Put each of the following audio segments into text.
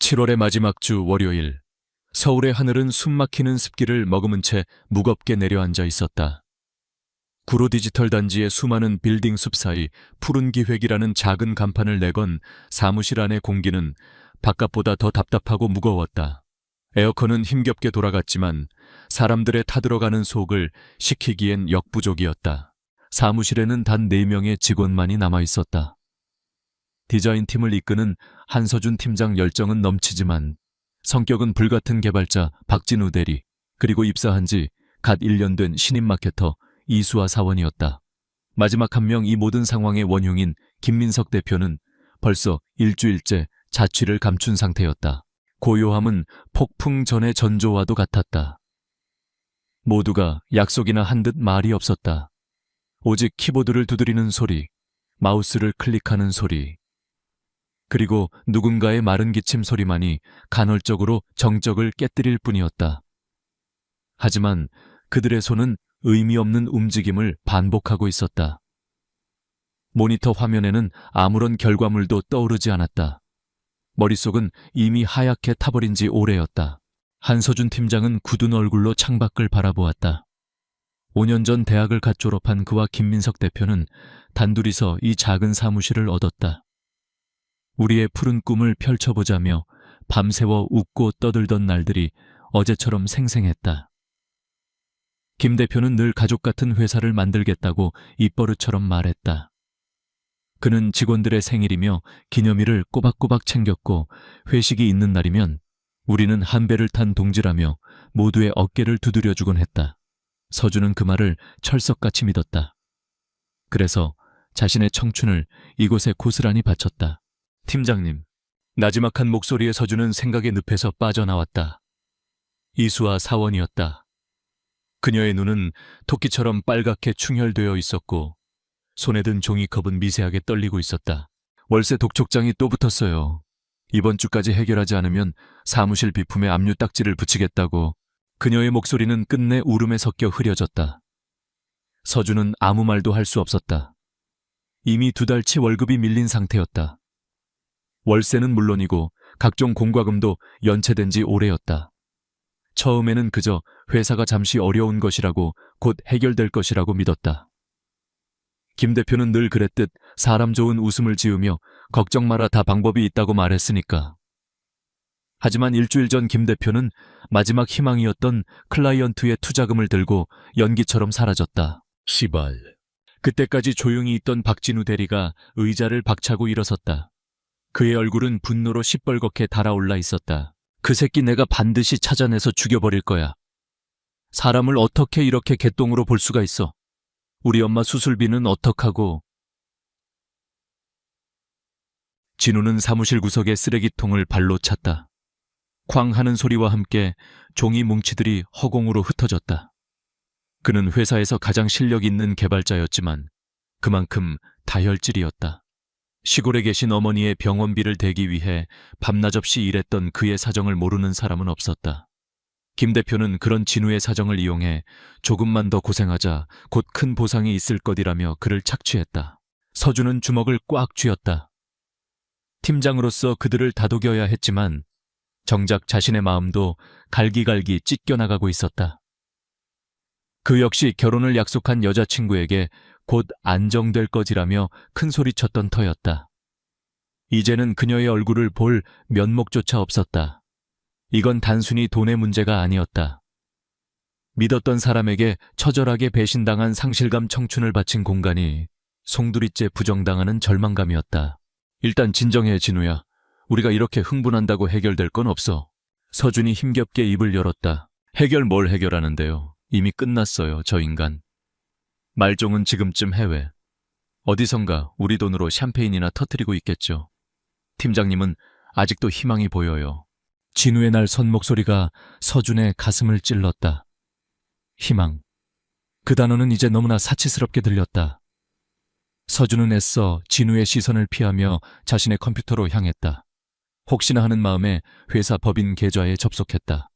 7월의 마지막 주 월요일, 서울의 하늘은 숨막히는 습기를 머금은 채 무겁게 내려앉아 있었다. 구로 디지털 단지의 수많은 빌딩 숲 사이 푸른 기획이라는 작은 간판을 내건 사무실 안의 공기는 바깥보다 더 답답하고 무거웠다. 에어컨은 힘겹게 돌아갔지만 사람들의 타들어가는 속을 식히기엔 역부족이었다. 사무실에는 단 4명의 직원만이 남아 있었다. 디자인팀을 이끄는 한서준 팀장 열정은 넘치지만 성격은 불같은 개발자 박진우 대리, 그리고 입사한 지 갓 1년 된 신임 마케터 이수아 사원이었다. 마지막 한 명 이 모든 상황의 원흉인 김민석 대표는 벌써 일주일째 자취를 감춘 상태였다. 고요함은 폭풍 전의 전조와도 같았다. 모두가 약속이나 한 듯 말이 없었다. 오직 키보드를 두드리는 소리, 마우스를 클릭하는 소리, 그리고 누군가의 마른 기침 소리만이 간헐적으로 정적을 깨뜨릴 뿐이었다. 하지만 그들의 손은 의미 없는 움직임을 반복하고 있었다. 모니터 화면에는 아무런 결과물도 떠오르지 않았다. 머릿속은 이미 하얗게 타버린 지 오래였다. 한서준 팀장은 굳은 얼굴로 창밖을 바라보았다. 5년 전 대학을 갓 졸업한 그와 김민석 대표는 단둘이서 이 작은 사무실을 얻었다. 우리의 푸른 꿈을 펼쳐보자며 밤새워 웃고 떠들던 날들이 어제처럼 생생했다. 김 대표는 늘 가족 같은 회사를 만들겠다고 입버릇처럼 말했다. 그는 직원들의 생일이며 기념일을 꼬박꼬박 챙겼고 회식이 있는 날이면 우리는 한 배를 탄 동지라며 모두의 어깨를 두드려주곤 했다. 서준은 그 말을 철석같이 믿었다. 그래서 자신의 청춘을 이곳에 고스란히 바쳤다. 팀장님, 나지막한 목소리의 서준은 생각의 늪에서 빠져나왔다. 이수아 사원이었다. 그녀의 눈은 토끼처럼 빨갛게 충혈되어 있었고 손에 든 종이컵은 미세하게 떨리고 있었다. 월세 독촉장이 또 붙었어요. 이번 주까지 해결하지 않으면 사무실 비품에 압류 딱지를 붙이겠다고. 그녀의 목소리는 끝내 울음에 섞여 흐려졌다. 서준은 아무 말도 할 수 없었다. 이미 2달치 월급이 밀린 상태였다. 월세는 물론이고 각종 공과금도 연체된 지 오래였다. 처음에는 그저 회사가 잠시 어려운 것이라고, 곧 해결될 것이라고 믿었다. 김 대표는 늘 그랬듯 사람 좋은 웃음을 지으며 걱정 마라, 다 방법이 있다고 말했으니까. 하지만 일주일 전 김 대표는 마지막 희망이었던 클라이언트의 투자금을 들고 연기처럼 사라졌다. 시발. 그때까지 조용히 있던 박진우 대리가 의자를 박차고 일어섰다. 그의 얼굴은 분노로 시뻘겋게 달아올라 있었다. 그 새끼 내가 반드시 찾아내서 죽여버릴 거야. 사람을 어떻게 이렇게 개똥으로 볼 수가 있어. 우리 엄마 수술비는 어떡하고. 진우는 사무실 구석의 쓰레기통을 발로 찼다. 쾅 하는 소리와 함께 종이 뭉치들이 허공으로 흩어졌다. 그는 회사에서 가장 실력 있는 개발자였지만 그만큼 다혈질이었다. 시골에 계신 어머니의 병원비를 대기 위해 밤낮없이 일했던 그의 사정을 모르는 사람은 없었다. 김 대표는 그런 진우의 사정을 이용해 조금만 더 고생하자 곧 큰 보상이 있을 것이라며 그를 착취했다. 서준은 주먹을 꽉 쥐었다. 팀장으로서 그들을 다독여야 했지만 정작 자신의 마음도 갈기갈기 찢겨나가고 있었다. 그 역시 결혼을 약속한 여자친구에게 곧 안정될 것이라며 큰소리쳤던 터였다. 이제는 그녀의 얼굴을 볼 면목조차 없었다. 이건 단순히 돈의 문제가 아니었다. 믿었던 사람에게 처절하게 배신당한 상실감 청춘을 바친 공간이 송두리째 부정당하는 절망감이었다. 일단 진정해, 진우야. 우리가 이렇게 흥분한다고 해결될 건 없어. 서준이 힘겹게 입을 열었다. 해결 뭘 해결하는데요. 이미 끝났어요, 저 인간. 말종은 지금쯤 해외. 어디선가 우리 돈으로 샴페인이나 터뜨리고 있겠죠. 팀장님은 아직도 희망이 보여요. 진우의 날 선 목소리가 서준의 가슴을 찔렀다. 희망. 그 단어는 이제 너무나 사치스럽게 들렸다. 서준은 애써 진우의 시선을 피하며 자신의 컴퓨터로 향했다. 혹시나 하는 마음에 회사 법인 계좌에 접속했다.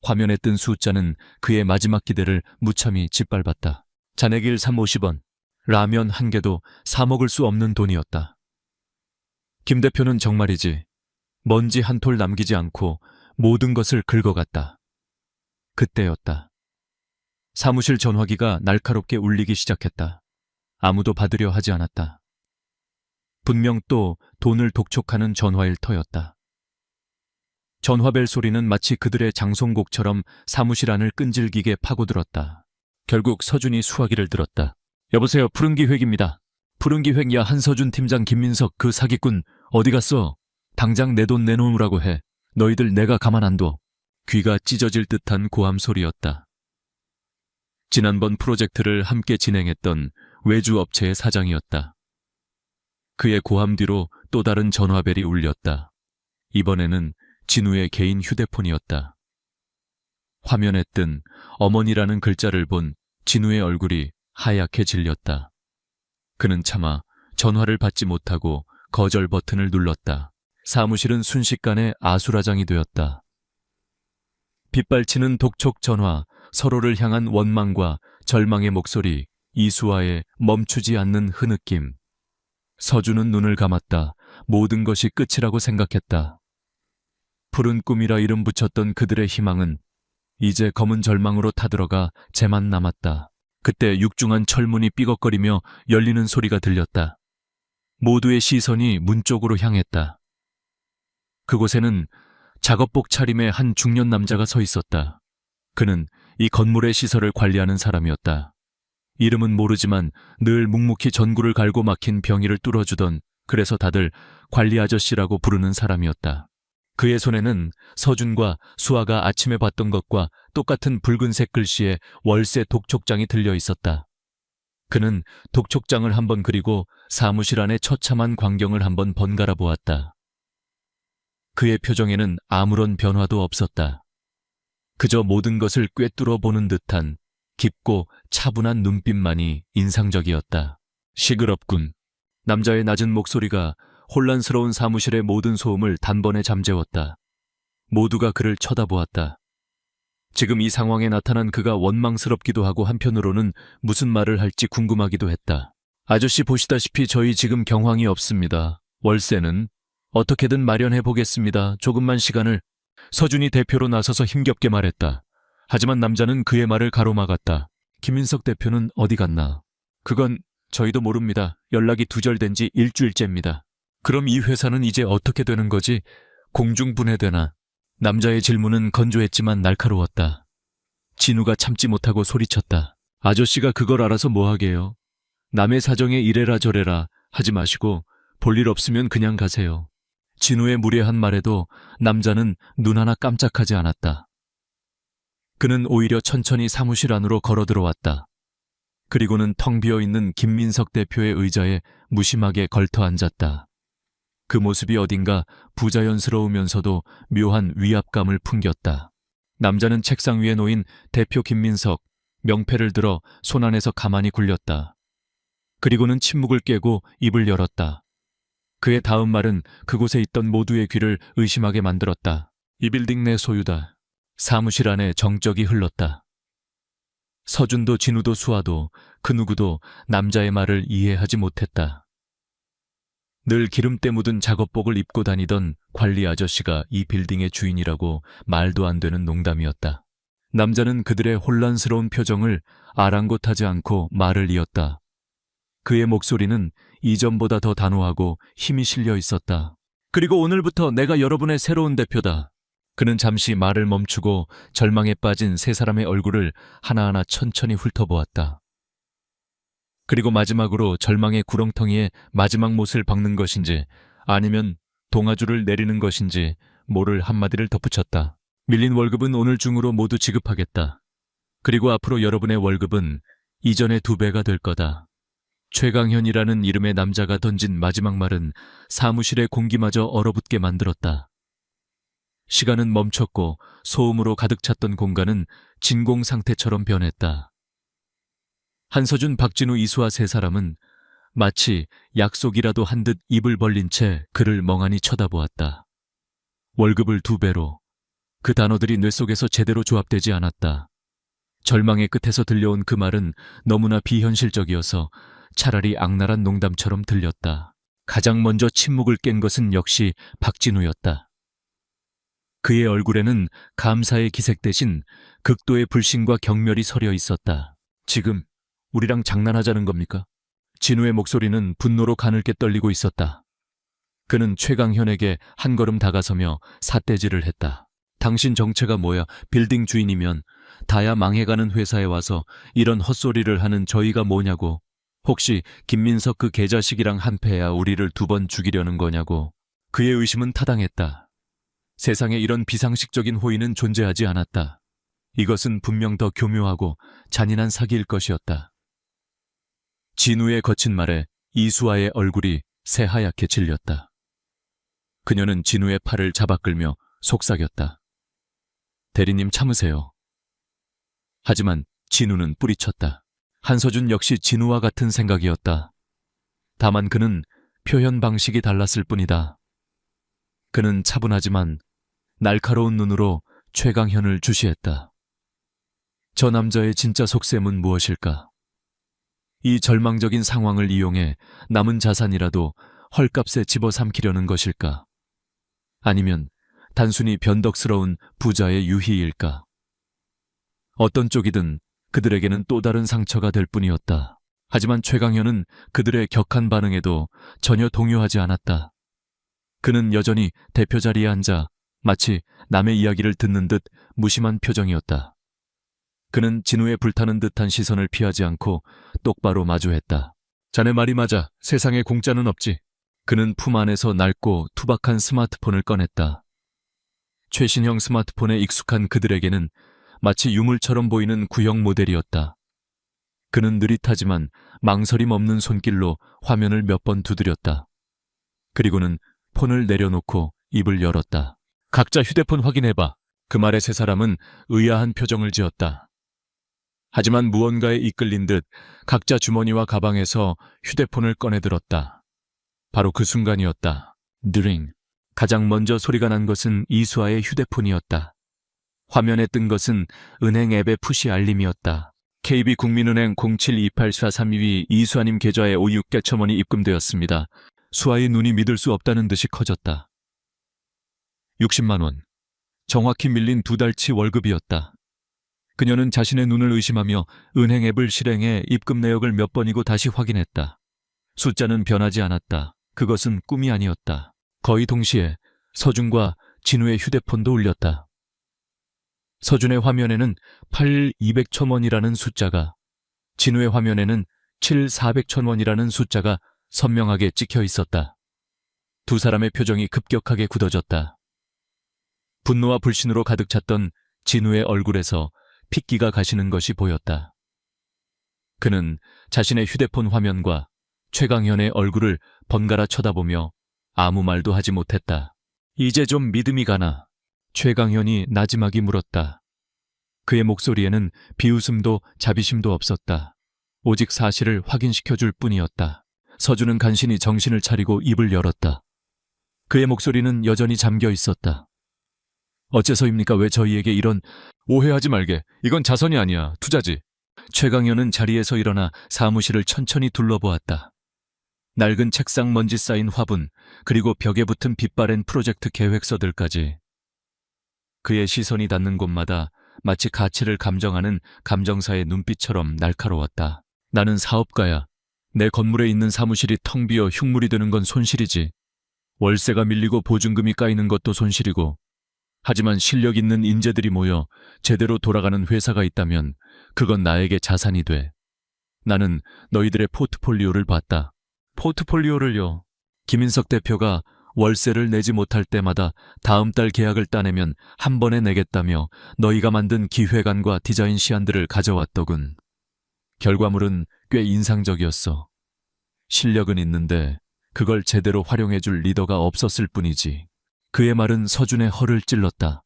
화면에 뜬 숫자는 그의 마지막 기대를 무참히 짓밟았다. 잔액일 350원, 라면 한 개도 사 먹을 수 없는 돈이었다. 김 대표는 정말이지 먼지 한 톨 남기지 않고 모든 것을 긁어갔다. 그때였다. 사무실 전화기가 날카롭게 울리기 시작했다. 아무도 받으려 하지 않았다. 분명 또 돈을 독촉하는 전화일 터였다. 전화벨 소리는 마치 그들의 장송곡처럼 사무실 안을 끈질기게 파고들었다. 결국 서준이 수화기를 들었다. 여보세요, 푸른기획입니다. 푸른기획이야. 한서준 팀장, 김민석 그 사기꾼 어디 갔어? 당장 내 돈 내놓으라고 해. 너희들 내가 가만 안 둬. 귀가 찢어질 듯한 고함 소리였다. 지난번 프로젝트를 함께 진행했던 외주 업체의 사장이었다. 그의 고함 뒤로 또 다른 전화벨이 울렸다. 이번에는 진우의 개인 휴대폰이었다. 화면에 뜬 어머니라는 글자를 본 진우의 얼굴이 하얗게 질렸다. 그는 차마 전화를 받지 못하고 거절 버튼을 눌렀다. 사무실은 순식간에 아수라장이 되었다. 빗발치는 독촉 전화, 서로를 향한 원망과 절망의 목소리, 이수와의 멈추지 않는 흐느낌. 서준은 눈을 감았다. 모든 것이 끝이라고 생각했다. 푸른 꿈이라 이름 붙였던 그들의 희망은 이제 검은 절망으로 타들어가 재만 남았다. 그때 육중한 철문이 삐걱거리며 열리는 소리가 들렸다. 모두의 시선이 문 쪽으로 향했다. 그곳에는 작업복 차림의 한 중년 남자가 서 있었다. 그는 이 건물의 시설을 관리하는 사람이었다. 이름은 모르지만 늘 묵묵히 전구를 갈고 막힌 병이를 뚫어주던, 그래서 다들 관리 아저씨라고 부르는 사람이었다. 그의 손에는 서준과 수아가 아침에 봤던 것과 똑같은 붉은색 글씨의 월세 독촉장이 들려 있었다. 그는 독촉장을 한번 그리고 사무실 안의 처참한 광경을 한번 번갈아 보았다. 그의 표정에는 아무런 변화도 없었다. 그저 모든 것을 꿰뚫어 보는 듯한 깊고 차분한 눈빛만이 인상적이었다. 시끄럽군. 남자의 낮은 목소리가 혼란스러운 사무실의 모든 소음을 단번에 잠재웠다. 모두가 그를 쳐다보았다. 지금 이 상황에 나타난 그가 원망스럽기도 하고 한편으로는 무슨 말을 할지 궁금하기도 했다. 아저씨 보시다시피 저희 지금 경황이 없습니다. 월세는 어떻게든 마련해 보겠습니다. 조금만 시간을. 서준이 대표로 나서서 힘겹게 말했다. 하지만 남자는 그의 말을 가로막았다. 김민석 대표는 어디 갔나? 그건 저희도 모릅니다. 연락이 두절된 지 일주일째입니다. 그럼 이 회사는 이제 어떻게 되는 거지? 공중분해되나? 남자의 질문은 건조했지만 날카로웠다. 진우가 참지 못하고 소리쳤다. 아저씨가 그걸 알아서 뭐하게요? 남의 사정에 이래라 저래라 하지 마시고 볼일 없으면 그냥 가세요. 진우의 무례한 말에도 남자는 눈 하나 깜짝하지 않았다. 그는 오히려 천천히 사무실 안으로 걸어 들어왔다. 그리고는 텅 비어있는 김민석 대표의 의자에 무심하게 걸터 앉았다. 그 모습이 어딘가 부자연스러우면서도 묘한 위압감을 풍겼다. 남자는 책상 위에 놓인 대표 김민석, 명패를 들어 손 안에서 가만히 굴렸다. 그리고는 침묵을 깨고 입을 열었다. 그의 다음 말은 그곳에 있던 모두의 귀를 의심하게 만들었다. 이 빌딩 내 소유다. 사무실 안에 정적이 흘렀다. 서준도 진우도 수아도 그 누구도 남자의 말을 이해하지 못했다. 늘 기름때 묻은 작업복을 입고 다니던 관리 아저씨가 이 빌딩의 주인이라고 말도 안 되는 농담이었다. 남자는 그들의 혼란스러운 표정을 아랑곳하지 않고 말을 이었다. 그의 목소리는 이전보다 더 단호하고 힘이 실려 있었다. 그리고 오늘부터 내가 여러분의 새로운 대표다. 그는 잠시 말을 멈추고 절망에 빠진 세 사람의 얼굴을 하나하나 천천히 훑어보았다. 그리고 마지막으로 절망의 구렁텅이에 마지막 못을 박는 것인지 아니면 동아줄을 내리는 것인지 모를 한마디를 덧붙였다. 밀린 월급은 오늘 중으로 모두 지급하겠다. 그리고 앞으로 여러분의 월급은 이전의 2배가 될 거다. 최강현이라는 이름의 남자가 던진 마지막 말은 사무실의 공기마저 얼어붙게 만들었다. 시간은 멈췄고 소음으로 가득 찼던 공간은 진공 상태처럼 변했다. 한서준, 박진우, 이수와 세 사람은 마치 약속이라도 한 듯 입을 벌린 채 그를 멍하니 쳐다보았다. 월급을 2배로. 그 단어들이 뇌 속에서 제대로 조합되지 않았다. 절망의 끝에서 들려온 그 말은 너무나 비현실적이어서 차라리 악랄한 농담처럼 들렸다. 가장 먼저 침묵을 깬 것은 역시 박진우였다. 그의 얼굴에는 감사의 기색 대신 극도의 불신과 경멸이 서려 있었다. 지금 우리랑 장난하자는 겁니까? 진우의 목소리는 분노로 가늘게 떨리고 있었다. 그는 최강현에게 한 걸음 다가서며 삿대질을 했다. 당신 정체가 뭐야? 빌딩 주인이면 다야 망해가는 회사에 와서 이런 헛소리를 하는 저희가 뭐냐고. 혹시 김민석 그 개자식이랑 한패야 우리를 2번 죽이려는 거냐고. 그의 의심은 타당했다. 세상에 이런 비상식적인 호의는 존재하지 않았다. 이것은 분명 더 교묘하고 잔인한 사기일 것이었다. 진우의 거친 말에 이수아의 얼굴이 새하얗게 질렸다. 그녀는 진우의 팔을 잡아 끌며 속삭였다. 대리님 참으세요. 하지만 진우는 뿌리쳤다. 한서준 역시 진우와 같은 생각이었다. 다만 그는 표현 방식이 달랐을 뿐이다. 그는 차분하지만 날카로운 눈으로 최강현을 주시했다. 저 남자의 진짜 속셈은 무엇일까? 이 절망적인 상황을 이용해 남은 자산이라도 헐값에 집어삼키려는 것일까? 아니면 단순히 변덕스러운 부자의 유희일까? 어떤 쪽이든 그들에게는 또 다른 상처가 될 뿐이었다. 하지만 최강현은 그들의 격한 반응에도 전혀 동요하지 않았다. 그는 여전히 대표 자리에 앉아 마치 남의 이야기를 듣는 듯 무심한 표정이었다. 그는 진우의 불타는 듯한 시선을 피하지 않고 똑바로 마주했다. 자네 말이 맞아. 세상에 공짜는 없지. 그는 품 안에서 낡고 투박한 스마트폰을 꺼냈다. 최신형 스마트폰에 익숙한 그들에게는 마치 유물처럼 보이는 구형 모델이었다. 그는 느릿하지만 망설임 없는 손길로 화면을 몇 번 두드렸다. 그리고는 폰을 내려놓고 입을 열었다. 각자 휴대폰 확인해봐. 그 말에 세 사람은 의아한 표정을 지었다. 하지만 무언가에 이끌린 듯 각자 주머니와 가방에서 휴대폰을 꺼내들었다. 바로 그 순간이었다. 드링. 가장 먼저 소리가 난 것은 이수아의 휴대폰이었다. 화면에 뜬 것은 은행 앱의 푸시 알림이었다. KB국민은행 07284322 이수아님 계좌에 5,600,000원이 입금되었습니다. 수아의 눈이 믿을 수 없다는 듯이 커졌다. 60만 원. 정확히 밀린 2달치 월급이었다. 그녀는 자신의 눈을 의심하며 은행 앱을 실행해 입금 내역을 몇 번이고 다시 확인했다. 숫자는 변하지 않았다. 그것은 꿈이 아니었다. 거의 동시에 서준과 진우의 휴대폰도 울렸다. 서준의 화면에는 8,200,000원이라는 숫자가, 진우의 화면에는 7,400,000원이라는 숫자가 선명하게 찍혀 있었다. 두 사람의 표정이 급격하게 굳어졌다. 분노와 불신으로 가득 찼던 진우의 얼굴에서 핏기가 가시는 것이 보였다. 그는 자신의 휴대폰 화면과 최강현의 얼굴을 번갈아 쳐다보며 아무 말도 하지 못했다. 이제 좀 믿음이 가나? 최강현이 나지막이 물었다. 그의 목소리에는 비웃음도 자비심도 없었다. 오직 사실을 확인시켜줄 뿐이었다. 서준은 간신히 정신을 차리고 입을 열었다. 그의 목소리는 여전히 잠겨 있었다. 어째서입니까? 왜 저희에게 이런... 오해하지 말게. 이건 자선이 아니야. 투자지. 최강현은 자리에서 일어나 사무실을 천천히 둘러보았다. 낡은 책상 먼지 쌓인 화분, 그리고 벽에 붙은 빛바랜 프로젝트 계획서들까지. 그의 시선이 닿는 곳마다 마치 가치를 감정하는 감정사의 눈빛처럼 날카로웠다. 나는 사업가야. 내 건물에 있는 사무실이 텅 비어 흉물이 되는 건 손실이지. 월세가 밀리고 보증금이 까이는 것도 손실이고. 하지만 실력 있는 인재들이 모여 제대로 돌아가는 회사가 있다면 그건 나에게 자산이 돼. 나는 너희들의 포트폴리오를 봤다. 포트폴리오를요? 김인석 대표가 월세를 내지 못할 때마다 다음 달 계약을 따내면 한 번에 내겠다며 너희가 만든 기획안과 디자인 시안들을 가져왔더군. 결과물은 꽤 인상적이었어. 실력은 있는데 그걸 제대로 활용해줄 리더가 없었을 뿐이지. 그의 말은 서준의 허를 찔렀다.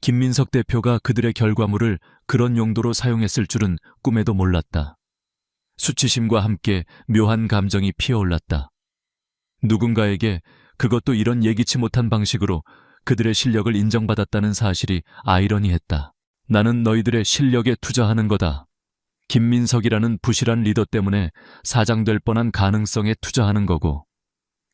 김민석 대표가 그들의 결과물을 그런 용도로 사용했을 줄은 꿈에도 몰랐다. 수치심과 함께 묘한 감정이 피어올랐다. 누군가에게 그것도 이런 예기치 못한 방식으로 그들의 실력을 인정받았다는 사실이 아이러니했다. 나는 너희들의 실력에 투자하는 거다. 김민석이라는 부실한 리더 때문에 사장될 뻔한 가능성에 투자하는 거고.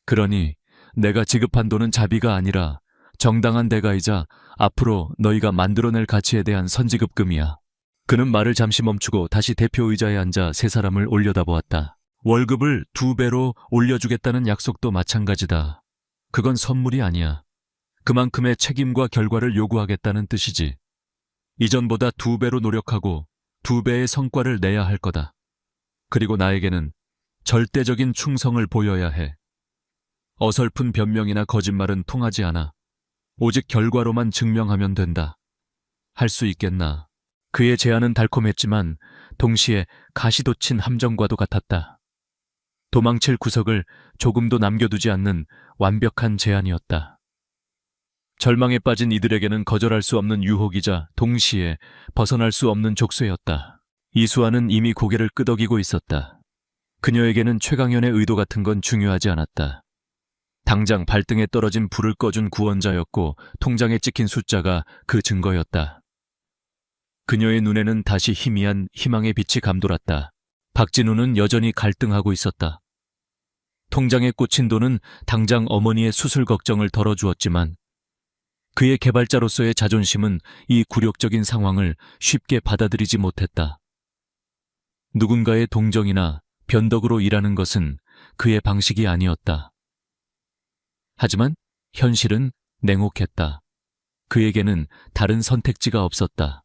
그러니 내가 지급한 돈은 자비가 아니라 정당한 대가이자 앞으로 너희가 만들어낼 가치에 대한 선지급금이야. 그는 말을 잠시 멈추고 다시 대표 의자에 앉아 세 사람을 올려다보았다. 월급을 2배로 올려주겠다는 약속도 마찬가지다. 그건 선물이 아니야. 그만큼의 책임과 결과를 요구하겠다는 뜻이지. 이전보다 2배로 노력하고 2배의 성과를 내야 할 거다. 그리고 나에게는 절대적인 충성을 보여야 해. 어설픈 변명이나 거짓말은 통하지 않아. 오직 결과로만 증명하면 된다. 할 수 있겠나? 그의 제안은 달콤했지만 동시에 가시돋친 함정과도 같았다. 도망칠 구석을 조금도 남겨두지 않는 완벽한 제안이었다. 절망에 빠진 이들에게는 거절할 수 없는 유혹이자 동시에 벗어날 수 없는 족쇄였다. 이수아는 이미 고개를 끄덕이고 있었다. 그녀에게는 최강현의 의도 같은 건 중요하지 않았다. 당장 발등에 떨어진 불을 꺼준 구원자였고 통장에 찍힌 숫자가 그 증거였다. 그녀의 눈에는 다시 희미한 희망의 빛이 감돌았다. 박진우는 여전히 갈등하고 있었다. 통장에 꽂힌 돈은 당장 어머니의 수술 걱정을 덜어주었지만 그의 개발자로서의 자존심은 이 굴욕적인 상황을 쉽게 받아들이지 못했다. 누군가의 동정이나 변덕으로 일하는 것은 그의 방식이 아니었다. 하지만 현실은 냉혹했다. 그에게는 다른 선택지가 없었다.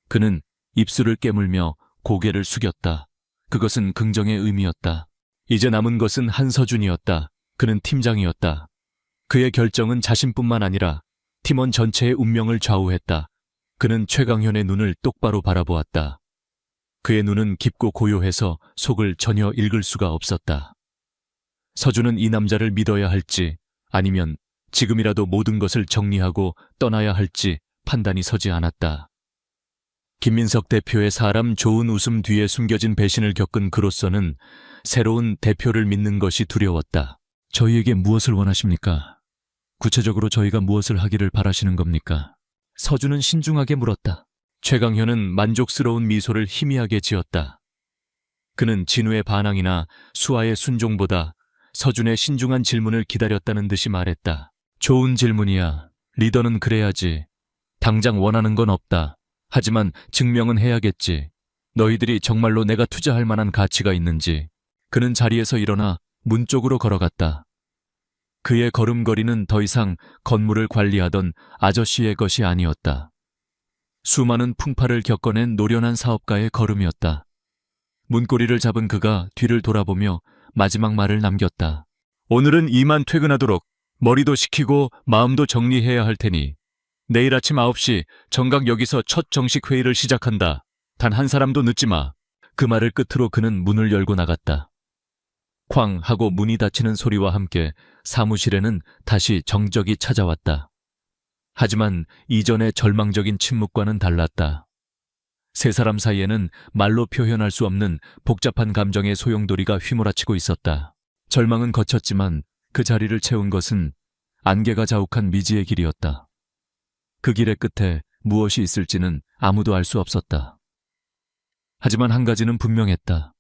그는 입술을 깨물며 고개를 숙였다. 그것은 긍정의 의미였다. 이제 남은 것은 한서준이었다. 그는 팀장이었다. 그의 결정은 자신뿐만 아니라 팀원 전체의 운명을 좌우했다. 그는 최강현의 눈을 똑바로 바라보았다. 그의 눈은 깊고 고요해서 속을 전혀 읽을 수가 없었다. 서준은 이 남자를 믿어야 할지 아니면 지금이라도 모든 것을 정리하고 떠나야 할지 판단이 서지 않았다. 김민석 대표의 사람 좋은 웃음 뒤에 숨겨진 배신을 겪은 그로서는 새로운 대표를 믿는 것이 두려웠다. 저희에게 무엇을 원하십니까? 구체적으로 저희가 무엇을 하기를 바라시는 겁니까? 서준은 신중하게 물었다. 최강현은 만족스러운 미소를 희미하게 지었다. 그는 진우의 반항이나 수아의 순종보다 서준의 신중한 질문을 기다렸다는 듯이 말했다. 좋은 질문이야. 리더는 그래야지. 당장 원하는 건 없다. 하지만 증명은 해야겠지. 너희들이 정말로 내가 투자할 만한 가치가 있는지. 그는 자리에서 일어나 문 쪽으로 걸어갔다. 그의 걸음걸이는 더 이상 건물을 관리하던 아저씨의 것이 아니었다. 수많은 풍파를 겪어낸 노련한 사업가의 걸음이었다. 문고리를 잡은 그가 뒤를 돌아보며 마지막 말을 남겼다. 오늘은 이만 퇴근하도록. 머리도 식히고 마음도 정리해야 할 테니. 내일 아침 9시 정각 여기서 첫 정식 회의를 시작한다. 단 한 사람도 늦지 마. 그 말을 끝으로 그는 문을 열고 나갔다. 쾅 하고 문이 닫히는 소리와 함께 사무실에는 다시 정적이 찾아왔다. 하지만 이전의 절망적인 침묵과는 달랐다. 세 사람 사이에는 말로 표현할 수 없는 복잡한 감정의 소용돌이가 휘몰아치고 있었다. 절망은 거쳤지만 그 자리를 채운 것은 안개가 자욱한 미지의 길이었다. 그 길의 끝에 무엇이 있을지는 아무도 알 수 없었다. 하지만 한 가지는 분명했다.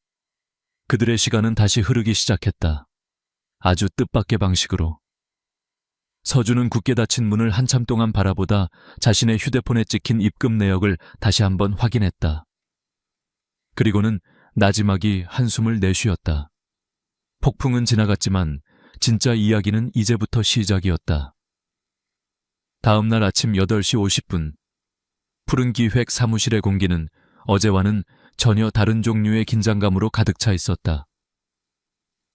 그들의 시간은 다시 흐르기 시작했다. 아주 뜻밖의 방식으로. 서준은 굳게 닫힌 문을 한참 동안 바라보다 자신의 휴대폰에 찍힌 입금 내역을 다시 한번 확인했다. 그리고는 나지막이 한숨을 내쉬었다. 폭풍은 지나갔지만 진짜 이야기는 이제부터 시작이었다. 다음 날 아침 8시 50분, 푸른 기획 사무실의 공기는 어제와는 전혀 다른 종류의 긴장감으로 가득 차 있었다.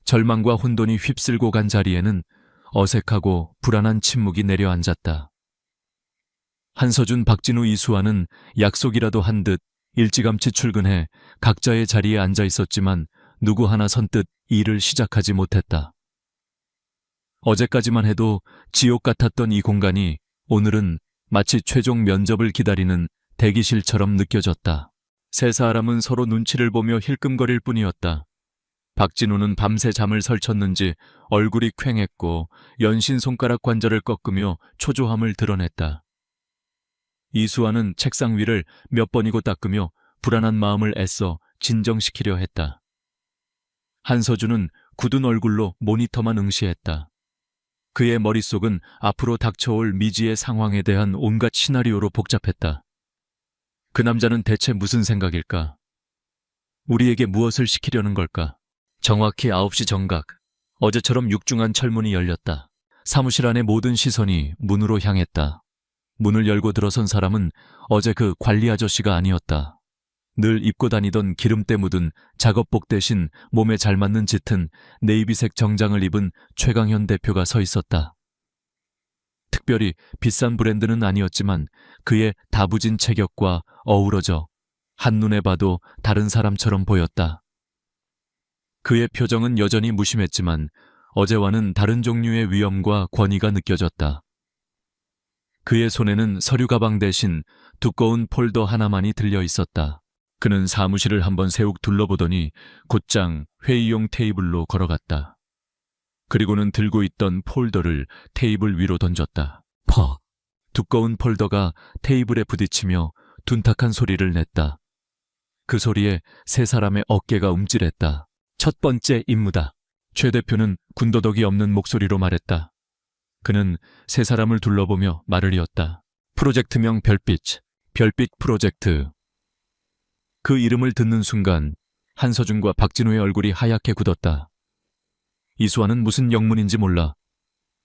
절망과 혼돈이 휩쓸고 간 자리에는 어색하고 불안한 침묵이 내려앉았다. 한서준, 박진우, 이수아는 약속이라도 한 듯 일찌감치 출근해 각자의 자리에 앉아 있었지만 누구 하나 선뜻 일을 시작하지 못했다. 어제까지만 해도 지옥 같았던 이 공간이 오늘은 마치 최종 면접을 기다리는 대기실처럼 느껴졌다. 세 사람은 서로 눈치를 보며 힐끔거릴 뿐이었다. 박진우는 밤새 잠을 설쳤는지 얼굴이 퀭했고 연신 손가락 관절을 꺾으며 초조함을 드러냈다. 이수아는 책상 위를 몇 번이고 닦으며 불안한 마음을 애써 진정시키려 했다. 한서준은 굳은 얼굴로 모니터만 응시했다. 그의 머릿속은 앞으로 닥쳐올 미지의 상황에 대한 온갖 시나리오로 복잡했다. 그 남자는 대체 무슨 생각일까? 우리에게 무엇을 시키려는 걸까? 정확히 9시 정각, 어제처럼 육중한 철문이 열렸다. 사무실 안의 모든 시선이 문으로 향했다. 문을 열고 들어선 사람은 어제 그 관리 아저씨가 아니었다. 늘 입고 다니던 기름때 묻은 작업복 대신 몸에 잘 맞는 짙은 네이비색 정장을 입은 최강현 대표가 서 있었다. 특별히 비싼 브랜드는 아니었지만 그의 다부진 체격과 어우러져 한눈에 봐도 다른 사람처럼 보였다. 그의 표정은 여전히 무심했지만 어제와는 다른 종류의 위엄과 권위가 느껴졌다. 그의 손에는 서류 가방 대신 두꺼운 폴더 하나만이 들려 있었다. 그는 사무실을 한번 세욱 둘러보더니 곧장 회의용 테이블로 걸어갔다. 그리고는 들고 있던 폴더를 테이블 위로 던졌다. 퍽! 두꺼운 폴더가 테이블에 부딪히며 둔탁한 소리를 냈다. 그 소리에 세 사람의 어깨가 움찔했다. 첫 번째 임무다. 최 대표는 군더더기 없는 목소리로 말했다. 그는 세 사람을 둘러보며 말을 이었다. 프로젝트명 별빛, 별빛 프로젝트. 그 이름을 듣는 순간 한서준과 박진우의 얼굴이 하얗게 굳었다. 이수아는 무슨 영문인지 몰라.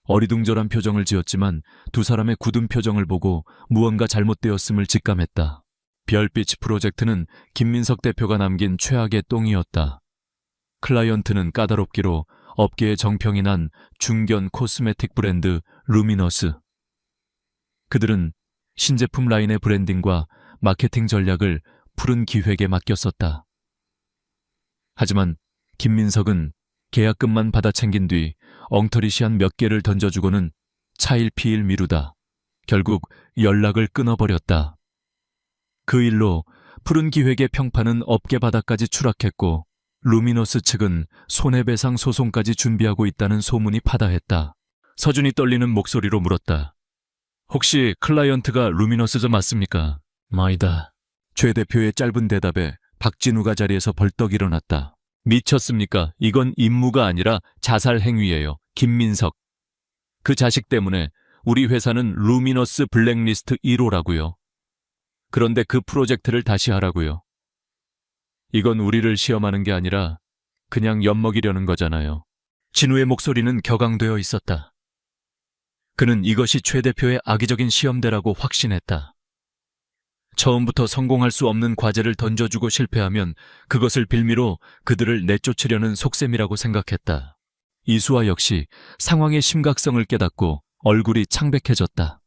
어리둥절한 표정을 지었지만 두 사람의 굳은 표정을 보고 무언가 잘못되었음을 직감했다. 별빛 프로젝트는 김민석 대표가 남긴 최악의 똥이었다. 클라이언트는 까다롭기로 업계에 정평이 난 중견 코스메틱 브랜드 루미너스. 그들은 신제품 라인의 브랜딩과 마케팅 전략을 푸른 기획에 맡겼었다. 하지만 김민석은 계약금만 받아 챙긴 뒤 엉터리 시한 몇 개를 던져주고는 차일피일 미루다 결국 연락을 끊어버렸다. 그 일로 푸른 기획의 평판은 업계 바닥까지 추락했고 루미너스 측은 손해배상 소송까지 준비하고 있다는 소문이 파다했다. 서준이 떨리는 목소리로 물었다. 혹시 클라이언트가 루미너스저 맞습니까? 마이다. 최 대표의 짧은 대답에 박진우가 자리에서 벌떡 일어났다. 미쳤습니까? 이건 임무가 아니라 자살 행위예요. 김민석. 그 자식 때문에 우리 회사는 루미너스 블랙리스트 1호라고요. 그런데 그 프로젝트를 다시 하라고요. 이건 우리를 시험하는 게 아니라 그냥 엿먹이려는 거잖아요. 진우의 목소리는 격앙되어 있었다. 그는 이것이 최 대표의 악의적인 시험대라고 확신했다. 처음부터 성공할 수 없는 과제를 던져주고 실패하면 그것을 빌미로 그들을 내쫓으려는 속셈이라고 생각했다. 이수아 역시 상황의 심각성을 깨닫고 얼굴이 창백해졌다.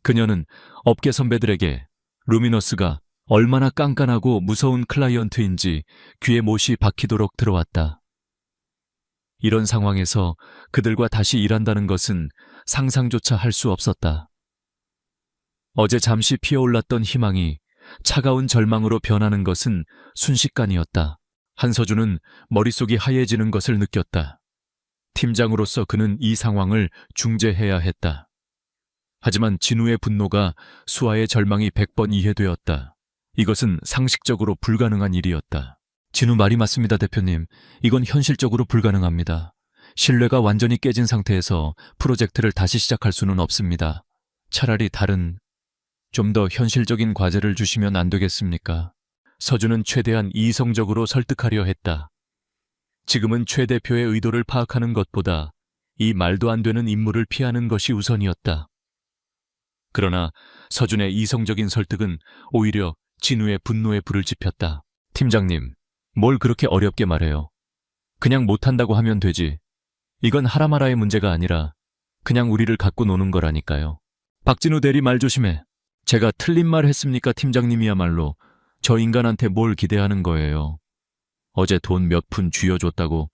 그녀는 업계 선배들에게 루미너스가 얼마나 깐깐하고 무서운 클라이언트인지 귀에 못이 박히도록 들어왔다. 이런 상황에서 그들과 다시 일한다는 것은 상상조차 할 수 없었다. 어제 잠시 피어올랐던 희망이 차가운 절망으로 변하는 것은 순식간이었다. 한서준은 머릿속이 하얘지는 것을 느꼈다. 팀장으로서 그는 이 상황을 중재해야 했다. 하지만 진우의 분노가 수아의 절망이 100번 이해되었다. 이것은 상식적으로 불가능한 일이었다. 진우 말이 맞습니다, 대표님. 이건 현실적으로 불가능합니다. 신뢰가 완전히 깨진 상태에서 프로젝트를 다시 시작할 수는 없습니다. 차라리 다른, 좀 더 현실적인 과제를 주시면 안 되겠습니까? 서준은 최대한 이성적으로 설득하려 했다. 지금은 최 대표의 의도를 파악하는 것보다 이 말도 안 되는 임무를 피하는 것이 우선이었다. 그러나 서준의 이성적인 설득은 오히려 진우의 분노에 불을 지폈다. 팀장님, 뭘 그렇게 어렵게 말해요? 그냥 못한다고 하면 되지. 이건 하라마라의 문제가 아니라 그냥 우리를 갖고 노는 거라니까요. 박진우 대리 말 조심해. 제가 틀린 말 했습니까? 팀장님이야말로 저 인간한테 뭘 기대하는 거예요. 어제 돈 몇 푼 쥐어줬다고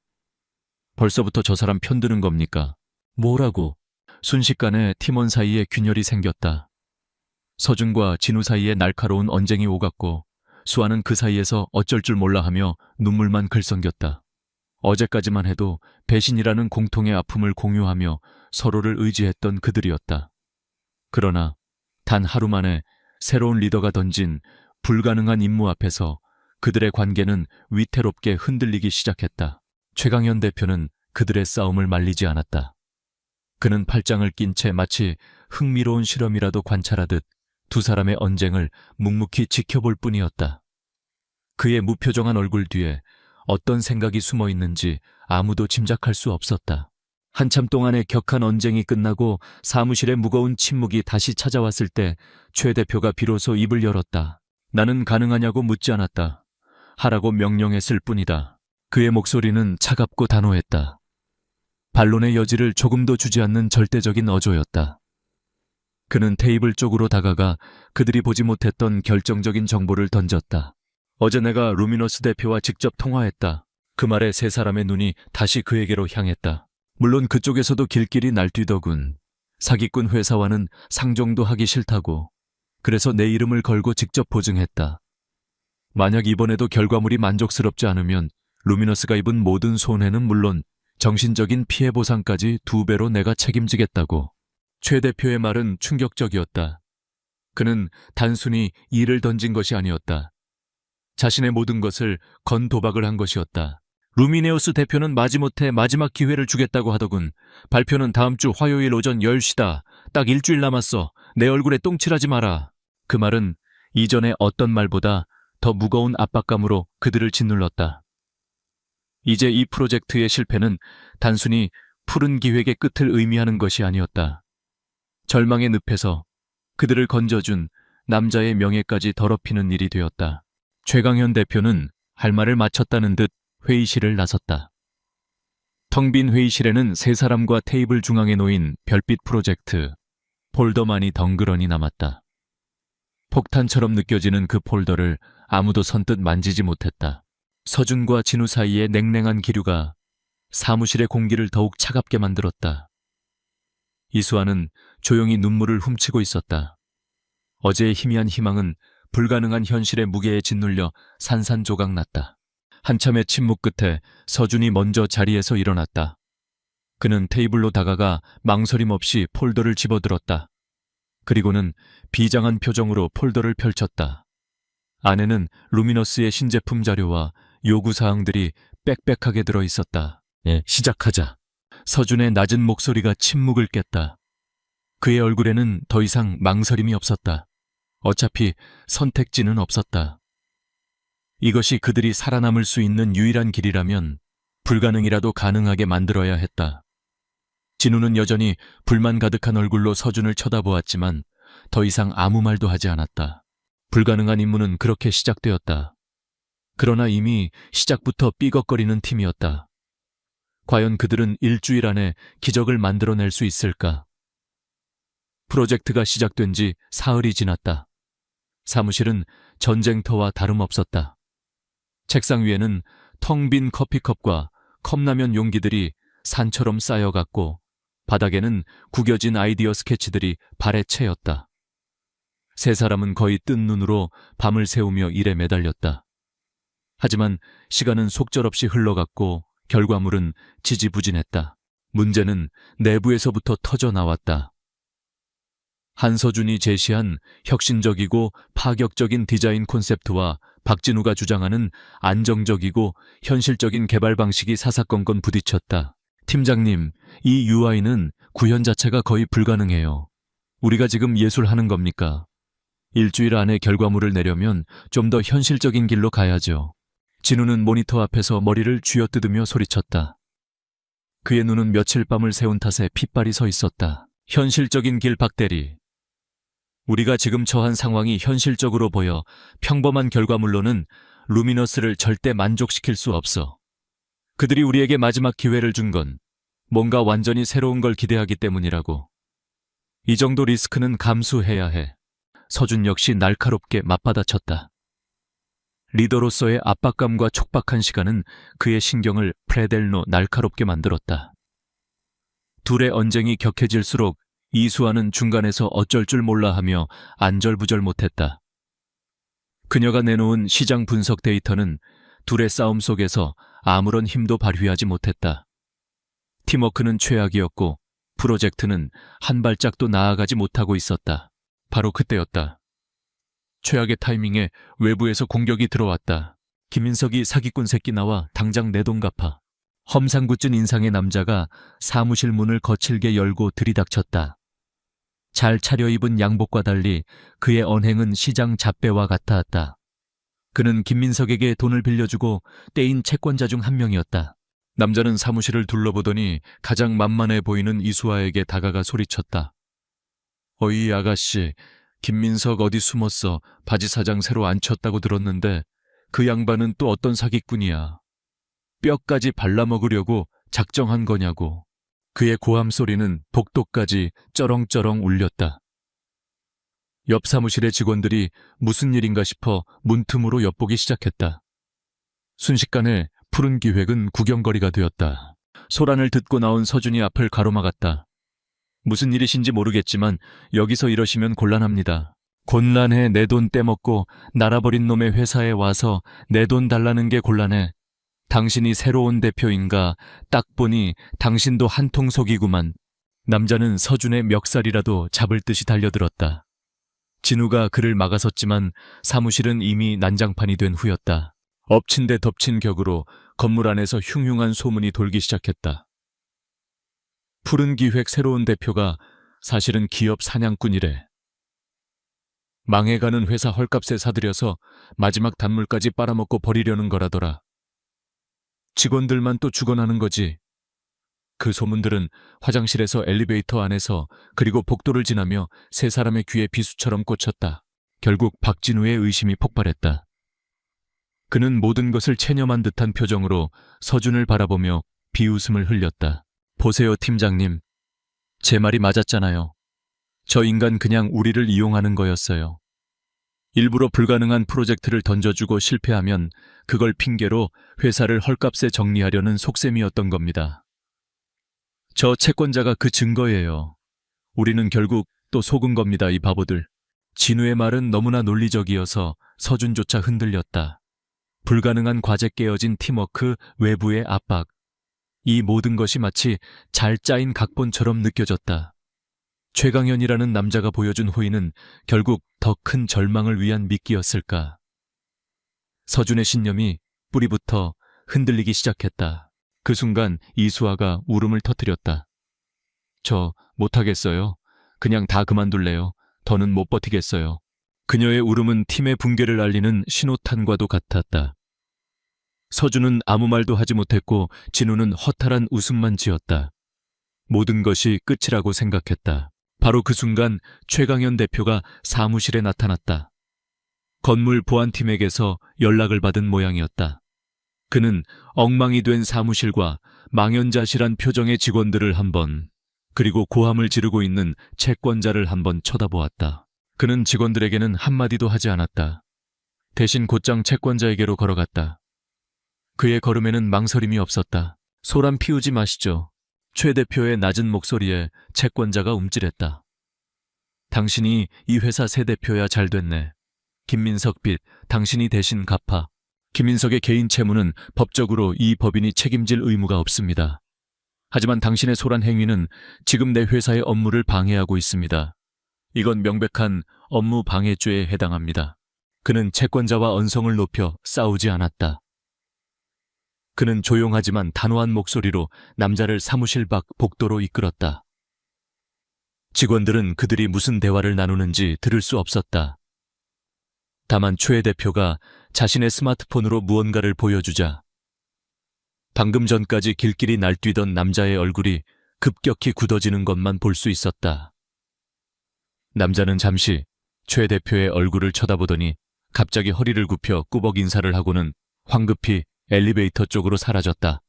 벌써부터 저 사람 편드는 겁니까? 뭐라고? 순식간에 팀원 사이에 균열이 생겼다. 서준과 진우 사이에 날카로운 언쟁이 오갔고 수아는 그 사이에서 어쩔 줄 몰라 하며 눈물만 글썽겼다. 어제까지만 해도 배신이라는 공통의 아픔을 공유하며 서로를 의지했던 그들이었다. 그러나 단 하루 만에 새로운 리더가 던진 불가능한 임무 앞에서 그들의 관계는 위태롭게 흔들리기 시작했다. 최강현 대표는 그들의 싸움을 말리지 않았다. 그는 팔짱을 낀 채 마치 흥미로운 실험이라도 관찰하듯 두 사람의 언쟁을 묵묵히 지켜볼 뿐이었다. 그의 무표정한 얼굴 뒤에 어떤 생각이 숨어 있는지 아무도 짐작할 수 없었다. 한참 동안의 격한 언쟁이 끝나고 사무실에 무거운 침묵이 다시 찾아왔을 때 최 대표가 비로소 입을 열었다. 나는 가능하냐고 묻지 않았다. 하라고 명령했을 뿐이다. 그의 목소리는 차갑고 단호했다. 반론의 여지를 조금도 주지 않는 절대적인 어조였다. 그는 테이블 쪽으로 다가가 그들이 보지 못했던 결정적인 정보를 던졌다. 어제 내가 루미너스 대표와 직접 통화했다. 그 말에 세 사람의 눈이 다시 그에게로 향했다. 물론 그쪽에서도 길길이 날뛰더군. 사기꾼 회사와는 상종도 하기 싫다고. 그래서 내 이름을 걸고 직접 보증했다. 만약 이번에도 결과물이 만족스럽지 않으면 루미너스가 입은 모든 손해는 물론 정신적인 피해 보상까지 2배로 내가 책임지겠다고. 최 대표의 말은 충격적이었다. 그는 단순히 일을 던진 것이 아니었다. 자신의 모든 것을 건 도박을 한 것이었다. 루미네우스 대표는 마지못해 마지막 기회를 주겠다고 하더군. 발표는 다음 주 화요일 오전 10시다. 딱 일주일 남았어. 내 얼굴에 똥칠하지 마라. 그 말은 이전의 어떤 말보다 더 무거운 압박감으로 그들을 짓눌렀다. 이제 이 프로젝트의 실패는 단순히 푸른 기획의 끝을 의미하는 것이 아니었다. 절망의 늪에서 그들을 건져준 남자의 명예까지 더럽히는 일이 되었다. 최강현 대표는 할 말을 마쳤다는 듯 회의실을 나섰다. 텅 빈 회의실에는 세 사람과 테이블 중앙에 놓인 별빛 프로젝트, 폴더만이 덩그러니 남았다. 폭탄처럼 느껴지는 그 폴더를 아무도 선뜻 만지지 못했다. 서준과 진우 사이의 냉랭한 기류가 사무실의 공기를 더욱 차갑게 만들었다. 이수아는 조용히 눈물을 훔치고 있었다. 어제의 희미한 희망은 불가능한 현실의 무게에 짓눌려 산산조각 났다. 한참의 침묵 끝에 서준이 먼저 자리에서 일어났다. 그는 테이블로 다가가 망설임 없이 폴더를 집어들었다. 그리고는 비장한 표정으로 폴더를 펼쳤다. 안에는 루미너스의 신제품 자료와 요구사항들이 빽빽하게 들어있었다. 시작하자. 서준의 낮은 목소리가 침묵을 깼다. 그의 얼굴에는 더 이상 망설임이 없었다. 어차피 선택지는 없었다. 이것이 그들이 살아남을 수 있는 유일한 길이라면 불가능이라도 가능하게 만들어야 했다. 진우는 여전히 불만 가득한 얼굴로 서준을 쳐다보았지만 더 이상 아무 말도 하지 않았다. 불가능한 임무는 그렇게 시작되었다. 그러나 이미 시작부터 삐걱거리는 팀이었다. 과연 그들은 일주일 안에 기적을 만들어낼 수 있을까? 프로젝트가 시작된 지 사흘이 지났다. 사무실은 전쟁터와 다름없었다. 책상 위에는 텅 빈 커피컵과 컵라면 용기들이 산처럼 쌓여갔고 바닥에는 구겨진 아이디어 스케치들이 발에 채였다. 세 사람은 거의 뜬 눈으로 밤을 새우며 일에 매달렸다. 하지만 시간은 속절없이 흘러갔고 결과물은 지지부진했다. 문제는 내부에서부터 터져 나왔다. 한서준이 제시한 혁신적이고 파격적인 디자인 콘셉트와 박진우가 주장하는 안정적이고 현실적인 개발 방식이 사사건건 부딪혔다. 팀장님, 이 UI는 구현 자체가 거의 불가능해요. 우리가 지금 예술하는 겁니까? 일주일 안에 결과물을 내려면 좀 더 현실적인 길로 가야죠. 진우는 모니터 앞에서 머리를 쥐어뜯으며 소리쳤다. 그의 눈은 며칠 밤을 새운 탓에 핏발이 서 있었다. 현실적인 길 박대리. 우리가 지금 처한 상황이 현실적으로 보여 평범한 결과물로는 루미너스를 절대 만족시킬 수 없어. 그들이 우리에게 마지막 기회를 준 건 뭔가 완전히 새로운 걸 기대하기 때문이라고. 이 정도 리스크는 감수해야 해. 서준 역시 날카롭게 맞받아쳤다. 리더로서의 압박감과 촉박한 시간은 그의 신경을 프레델노 날카롭게 만들었다. 둘의 언쟁이 격해질수록 이수아는 중간에서 어쩔 줄 몰라 하며 안절부절 못했다. 그녀가 내놓은 시장 분석 데이터는 둘의 싸움 속에서 아무런 힘도 발휘하지 못했다. 팀워크는 최악이었고 프로젝트는 한 발짝도 나아가지 못하고 있었다. 바로 그때였다. 최악의 타이밍에 외부에서 공격이 들어왔다. 김인석이 사기꾼 새끼 나와 당장 내 돈 갚아. 험상궂은 인상의 남자가 사무실 문을 거칠게 열고 들이닥쳤다. 잘 차려입은 양복과 달리 그의 언행은 시장 잡배와 같았다. 그는 김민석에게 돈을 빌려주고 떼인 채권자 중 한 명이었다. 남자는 사무실을 둘러보더니 가장 만만해 보이는 이수아에게 다가가 소리쳤다. 어이 아가씨, 김민석 어디 숨었어? 바지 사장 새로 안 쳤다고 들었는데 그 양반은 또 어떤 사기꾼이야. 뼈까지 발라먹으려고 작정한 거냐고. 그의 고함 소리는 복도까지 쩌렁쩌렁 울렸다. 옆 사무실의 직원들이 무슨 일인가 싶어 문틈으로 엿보기 시작했다. 순식간에 푸른 기획은 구경거리가 되었다. 소란을 듣고 나온 서준이 앞을 가로막았다. 무슨 일이신지 모르겠지만 여기서 이러시면 곤란합니다. 곤란해. 내 돈 떼먹고 날아버린 놈의 회사에 와서 내 돈 달라는 게 곤란해. 당신이 새로운 대표인가? 딱 보니 당신도 한통속이구만. 남자는 서준의 멱살이라도 잡을 듯이 달려들었다. 진우가 그를 막아섰지만 사무실은 이미 난장판이 된 후였다. 엎친 데 덮친 격으로 건물 안에서 흉흉한 소문이 돌기 시작했다. 푸른 기획 새로운 대표가 사실은 기업 사냥꾼이래. 망해가는 회사 헐값에 사들여서 마지막 단물까지 빨아먹고 버리려는 거라더라. 직원들만 또 죽어나는 거지. 그 소문들은 화장실에서 엘리베이터 안에서 그리고 복도를 지나며 세 사람의 귀에 비수처럼 꽂혔다. 결국 박진우의 의심이 폭발했다. 그는 모든 것을 체념한 듯한 표정으로 서준을 바라보며 비웃음을 흘렸다. 보세요, 팀장님. 제 말이 맞았잖아요. 저 인간 그냥 우리를 이용하는 거였어요. 일부러 불가능한 프로젝트를 던져주고 실패하면 그걸 핑계로 회사를 헐값에 정리하려는 속셈이었던 겁니다. 저 채권자가 그 증거예요. 우리는 결국 또 속은 겁니다, 이 바보들. 진우의 말은 너무나 논리적이어서 서준조차 흔들렸다. 불가능한 과제 깨어진 팀워크, 외부의 압박. 이 모든 것이 마치 잘 짜인 각본처럼 느껴졌다. 최강현이라는 남자가 보여준 호의는 결국 더 큰 절망을 위한 미끼였을까. 서준의 신념이 뿌리부터 흔들리기 시작했다. 그 순간 이수아가 울음을 터뜨렸다. 저 못하겠어요. 그냥 다 그만둘래요. 더는 못 버티겠어요. 그녀의 울음은 팀의 붕괴를 알리는 신호탄과도 같았다. 서준은 아무 말도 하지 못했고 진우는 허탈한 웃음만 지었다. 모든 것이 끝이라고 생각했다. 바로 그 순간 최강현 대표가 사무실에 나타났다. 건물 보안팀에게서 연락을 받은 모양이었다. 그는 엉망이 된 사무실과 망연자실한 표정의 직원들을 한번, 그리고 고함을 지르고 있는 채권자를 한번 쳐다보았다. 그는 직원들에게는 한마디도 하지 않았다. 대신 곧장 채권자에게로 걸어갔다. 그의 걸음에는 망설임이 없었다. 소란 피우지 마시죠. 최 대표의 낮은 목소리에 채권자가 움찔했다. 당신이 이 회사 새 대표야 잘 됐네. 김민석 빚 당신이 대신 갚아. 김민석의 개인 채무는 법적으로 이 법인이 책임질 의무가 없습니다. 하지만 당신의 소란 행위는 지금 내 회사의 업무를 방해하고 있습니다. 이건 명백한 업무 방해죄에 해당합니다. 그는 채권자와 언성을 높여 싸우지 않았다. 그는 조용하지만 단호한 목소리로 남자를 사무실 밖 복도로 이끌었다. 직원들은 그들이 무슨 대화를 나누는지 들을 수 없었다. 다만 최 대표가 자신의 스마트폰으로 무언가를 보여주자 방금 전까지 길길이 날뛰던 남자의 얼굴이 급격히 굳어지는 것만 볼 수 있었다. 남자는 잠시 최 대표의 얼굴을 쳐다보더니 갑자기 허리를 굽혀 꾸벅 인사를 하고는 황급히 엘리베이터 쪽으로 사라졌다.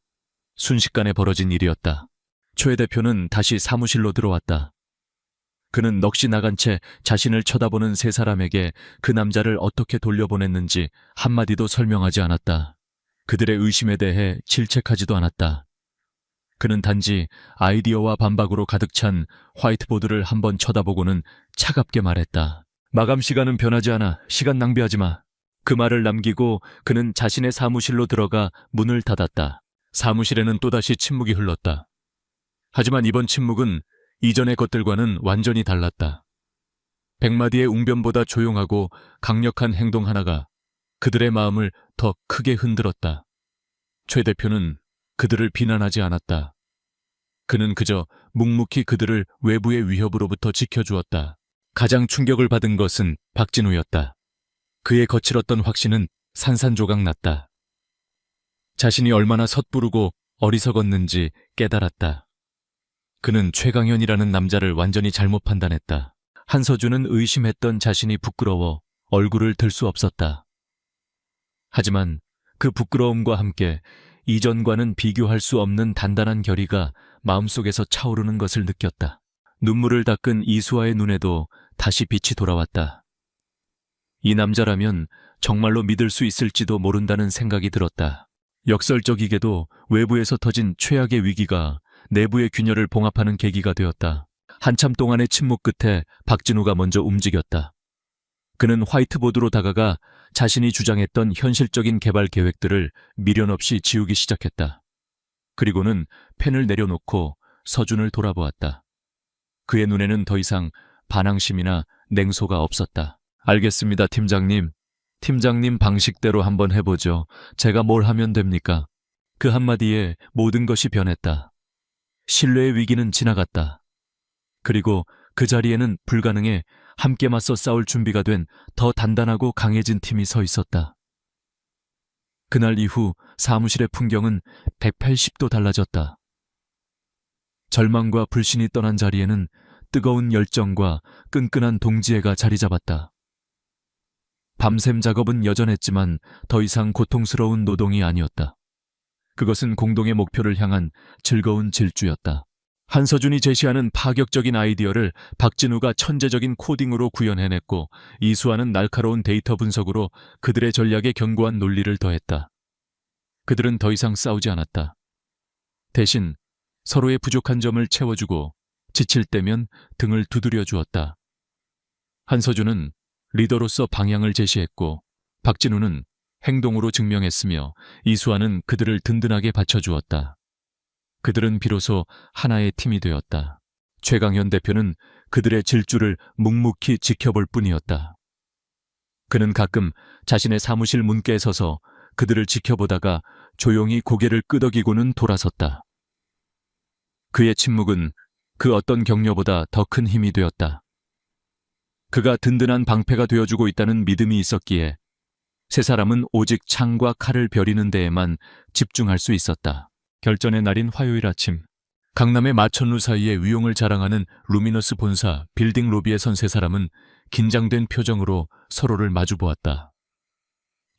순식간에 벌어진 일이었다. 최 대표는 다시 사무실로 들어왔다. 그는 넋이 나간 채 자신을 쳐다보는 세 사람에게 그 남자를 어떻게 돌려보냈는지 한마디도 설명하지 않았다. 그들의 의심에 대해 질책하지도 않았다. 그는 단지 아이디어와 반박으로 가득 찬 화이트보드를 한번 쳐다보고는 차갑게 말했다. 마감 시간은 변하지 않아. 시간 낭비하지 마. 그 말을 남기고 그는 자신의 사무실로 들어가 문을 닫았다. 사무실에는 또다시 침묵이 흘렀다. 하지만 이번 침묵은 이전의 것들과는 완전히 달랐다. 100마디의 웅변보다 조용하고 강력한 행동 하나가 그들의 마음을 더 크게 흔들었다. 최 대표는 그들을 비난하지 않았다. 그는 그저 묵묵히 그들을 외부의 위협으로부터 지켜주었다. 가장 충격을 받은 것은 박진우였다. 그의 거칠었던 확신은 산산조각 났다. 자신이 얼마나 섣부르고 어리석었는지 깨달았다. 그는 최강현이라는 남자를 완전히 잘못 판단했다. 한서준은 의심했던 자신이 부끄러워 얼굴을 들 수 없었다. 하지만 그 부끄러움과 함께 이전과는 비교할 수 없는 단단한 결의가 마음속에서 차오르는 것을 느꼈다. 눈물을 닦은 이수아의 눈에도 다시 빛이 돌아왔다. 이 남자라면 정말로 믿을 수 있을지도 모른다는 생각이 들었다. 역설적이게도 외부에서 터진 최악의 위기가 내부의 균열을 봉합하는 계기가 되었다. 한참 동안의 침묵 끝에 박진우가 먼저 움직였다. 그는 화이트보드로 다가가 자신이 주장했던 현실적인 개발 계획들을 미련 없이 지우기 시작했다. 그리고는 펜을 내려놓고 서준을 돌아보았다. 그의 눈에는 더 이상 반항심이나 냉소가 없었다. 알겠습니다, 팀장님. 팀장님 방식대로 한번 해보죠. 제가 뭘 하면 됩니까? 그 한마디에 모든 것이 변했다. 신뢰의 위기는 지나갔다. 그리고 그 자리에는 불가능에 함께 맞서 싸울 준비가 된 더 단단하고 강해진 팀이 서 있었다. 그날 이후 사무실의 풍경은 180도 달라졌다. 절망과 불신이 떠난 자리에는 뜨거운 열정과 끈끈한 동지애가 자리 잡았다. 밤샘 작업은 여전했지만 더 이상 고통스러운 노동이 아니었다. 그것은 공동의 목표를 향한 즐거운 질주였다. 한서준이 제시하는 파격적인 아이디어를 박진우가 천재적인 코딩으로 구현해냈고 이수아는 날카로운 데이터 분석으로 그들의 전략에 견고한 논리를 더했다. 그들은 더 이상 싸우지 않았다. 대신 서로의 부족한 점을 채워주고 지칠 때면 등을 두드려 주었다. 한서준은 리더로서 방향을 제시했고 박진우는 행동으로 증명했으며 이수아는 그들을 든든하게 받쳐주었다. 그들은 비로소 하나의 팀이 되었다. 최강현 대표는 그들의 질주를 묵묵히 지켜볼 뿐이었다. 그는 가끔 자신의 사무실 문께에 서서 그들을 지켜보다가 조용히 고개를 끄덕이고는 돌아섰다. 그의 침묵은 그 어떤 격려보다 더 큰 힘이 되었다. 그가 든든한 방패가 되어주고 있다는 믿음이 있었기에 세 사람은 오직 창과 칼을 벼리는 데에만 집중할 수 있었다. 결전의 날인 화요일 아침, 강남의 마천루 사이에 위용을 자랑하는 루미너스 본사 빌딩 로비에 선 세 사람은 긴장된 표정으로 서로를 마주보았다.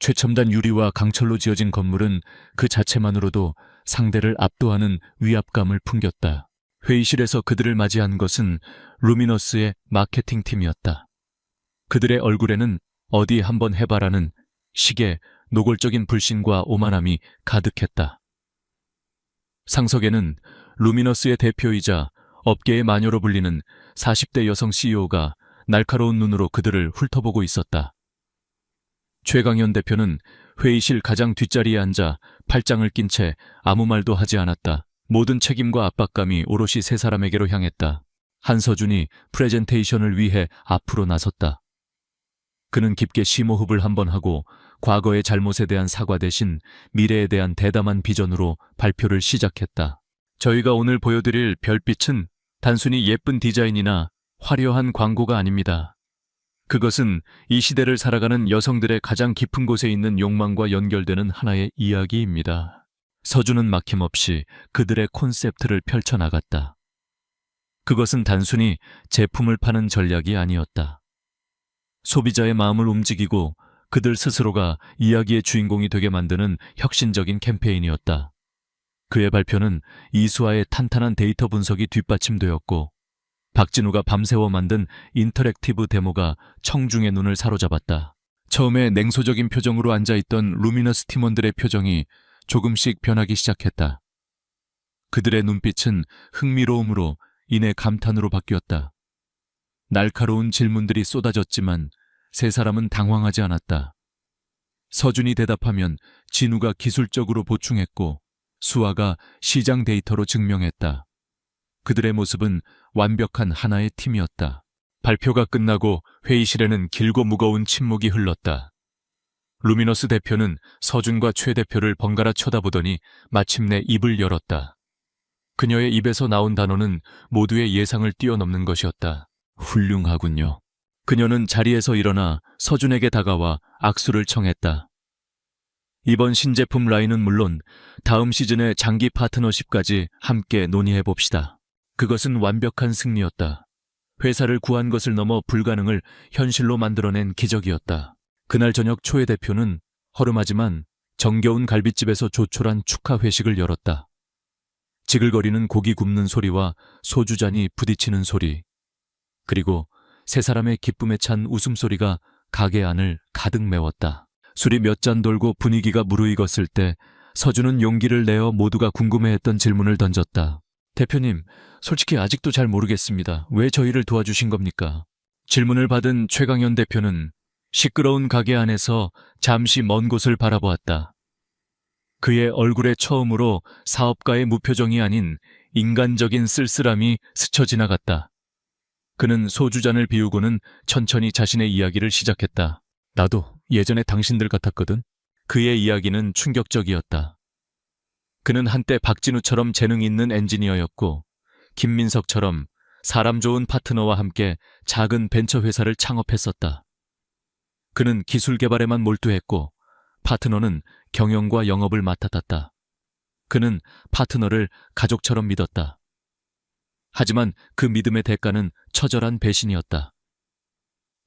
최첨단 유리와 강철로 지어진 건물은 그 자체만으로도 상대를 압도하는 위압감을 풍겼다. 회의실에서 그들을 맞이한 것은 루미너스의 마케팅팀이었다. 그들의 얼굴에는 어디 한번 해봐라는 시계, 노골적인 불신과 오만함이 가득했다. 상석에는 루미너스의 대표이자 업계의 마녀로 불리는 40대 여성 CEO가 날카로운 눈으로 그들을 훑어보고 있었다. 최강현 대표는 회의실 가장 뒷자리에 앉아 팔짱을 낀 채 아무 말도 하지 않았다. 모든 책임과 압박감이 오롯이 세 사람에게로 향했다. 한서준이 프레젠테이션을 위해 앞으로 나섰다. 그는 깊게 심호흡을 한번 하고 과거의 잘못에 대한 사과 대신 미래에 대한 대담한 비전으로 발표를 시작했다. 저희가 오늘 보여드릴 별빛은 단순히 예쁜 디자인이나 화려한 광고가 아닙니다. 그것은 이 시대를 살아가는 여성들의 가장 깊은 곳에 있는 욕망과 연결되는 하나의 이야기입니다. 서준은 막힘없이 그들의 콘셉트를 펼쳐나갔다. 그것은 단순히 제품을 파는 전략이 아니었다. 소비자의 마음을 움직이고 그들 스스로가 이야기의 주인공이 되게 만드는 혁신적인 캠페인이었다. 그의 발표는 이수아의 탄탄한 데이터 분석이 뒷받침되었고 박진우가 밤새워 만든 인터랙티브 데모가 청중의 눈을 사로잡았다. 처음에 냉소적인 표정으로 앉아있던 루미너스 팀원들의 표정이 조금씩 변하기 시작했다. 그들의 눈빛은 흥미로움으로 이내 감탄으로 바뀌었다. 날카로운 질문들이 쏟아졌지만 세 사람은 당황하지 않았다. 서준이 대답하면 진우가 기술적으로 보충했고 수아가 시장 데이터로 증명했다. 그들의 모습은 완벽한 하나의 팀이었다. 발표가 끝나고 회의실에는 길고 무거운 침묵이 흘렀다. 루미너스 대표는 서준과 최 대표를 번갈아 쳐다보더니 마침내 입을 열었다. 그녀의 입에서 나온 단어는 모두의 예상을 뛰어넘는 것이었다. 훌륭하군요. 그녀는 자리에서 일어나 서준에게 다가와 악수를 청했다. 이번 신제품 라인은 물론 다음 시즌의 장기 파트너십까지 함께 논의해봅시다. 그것은 완벽한 승리였다. 회사를 구한 것을 넘어 불가능을 현실로 만들어낸 기적이었다. 그날 저녁 초의 대표는 허름하지만 정겨운 갈빗집에서 조촐한 축하 회식을 열었다. 지글거리는 고기 굽는 소리와 소주잔이 부딪히는 소리, 그리고 세 사람의 기쁨에 찬 웃음소리가 가게 안을 가득 메웠다. 술이 몇 잔 돌고 분위기가 무르익었을 때 서준은 용기를 내어 모두가 궁금해했던 질문을 던졌다. 대표님, 솔직히 아직도 잘 모르겠습니다. 왜 저희를 도와주신 겁니까? 질문을 받은 최강현 대표는 시끄러운 가게 안에서 잠시 먼 곳을 바라보았다. 그의 얼굴에 처음으로 사업가의 무표정이 아닌 인간적인 쓸쓸함이 스쳐 지나갔다. 그는 소주잔을 비우고는 천천히 자신의 이야기를 시작했다. 나도 예전에 당신들 같았거든. 그의 이야기는 충격적이었다. 그는 한때 박진우처럼 재능 있는 엔지니어였고 김민석처럼 사람 좋은 파트너와 함께 작은 벤처 회사를 창업했었다. 그는 기술 개발에만 몰두했고 파트너는 경영과 영업을 맡았다. 그는 파트너를 가족처럼 믿었다. 하지만 그 믿음의 대가는 처절한 배신이었다.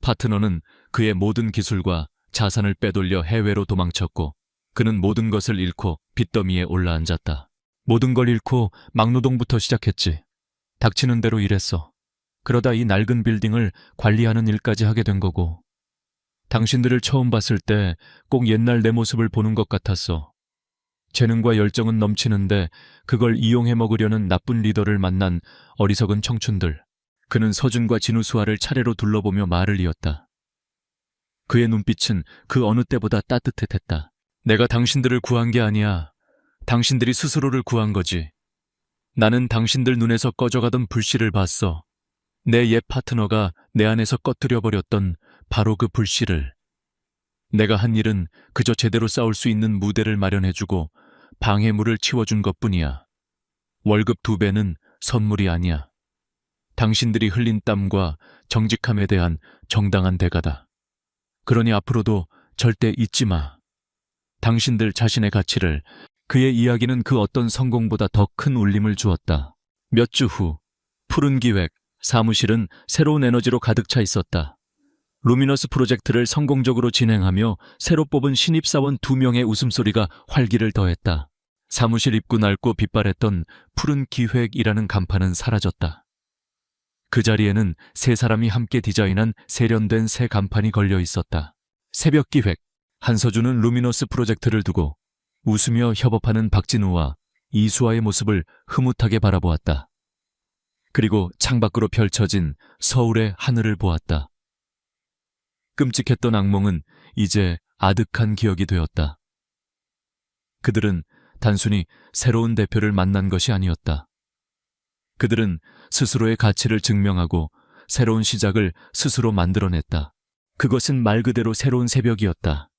파트너는 그의 모든 기술과 자산을 빼돌려 해외로 도망쳤고 그는 모든 것을 잃고 빚더미에 올라앉았다. 모든 걸 잃고 막노동부터 시작했지. 닥치는 대로 일했어. 그러다 이 낡은 빌딩을 관리하는 일까지 하게 된 거고. 당신들을 처음 봤을 때 꼭 옛날 내 모습을 보는 것 같았어. 재능과 열정은 넘치는데 그걸 이용해 먹으려는 나쁜 리더를 만난 어리석은 청춘들. 그는 서준과 진우 수아를 차례로 둘러보며 말을 이었다. 그의 눈빛은 그 어느 때보다 따뜻했다. 내가 당신들을 구한 게 아니야. 당신들이 스스로를 구한 거지. 나는 당신들 눈에서 꺼져가던 불씨를 봤어. 내 옛 파트너가 내 안에서 꺼뜨려버렸던 바로 그 불씨를. 내가 한 일은 그저 제대로 싸울 수 있는 무대를 마련해주고 방해물을 치워준 것뿐이야. 월급 2배는 선물이 아니야. 당신들이 흘린 땀과 정직함에 대한 정당한 대가다. 그러니 앞으로도 절대 잊지 마. 당신들 자신의 가치를. 그의 이야기는 그 어떤 성공보다 더 큰 울림을 주었다. 몇 주 후, 푸른 기획, 사무실은 새로운 에너지로 가득 차 있었다. 루미너스 프로젝트를 성공적으로 진행하며 새로 뽑은 신입사원 2명의 웃음소리가 활기를 더했다. 사무실 입구 낡고 빛바랬던 푸른 기획이라는 간판은 사라졌다. 그 자리에는 세 사람이 함께 디자인한 세련된 새 간판이 걸려 있었다. 새벽 기획. 한서준은 루미너스 프로젝트를 두고 웃으며 협업하는 박진우와 이수아의 모습을 흐뭇하게 바라보았다. 그리고 창밖으로 펼쳐진 서울의 하늘을 보았다. 끔찍했던 악몽은 이제 아득한 기억이 되었다. 그들은 단순히 새로운 대표를 만난 것이 아니었다. 그들은 스스로의 가치를 증명하고 새로운 시작을 스스로 만들어냈다. 그것은 말 그대로 새로운 새벽이었다.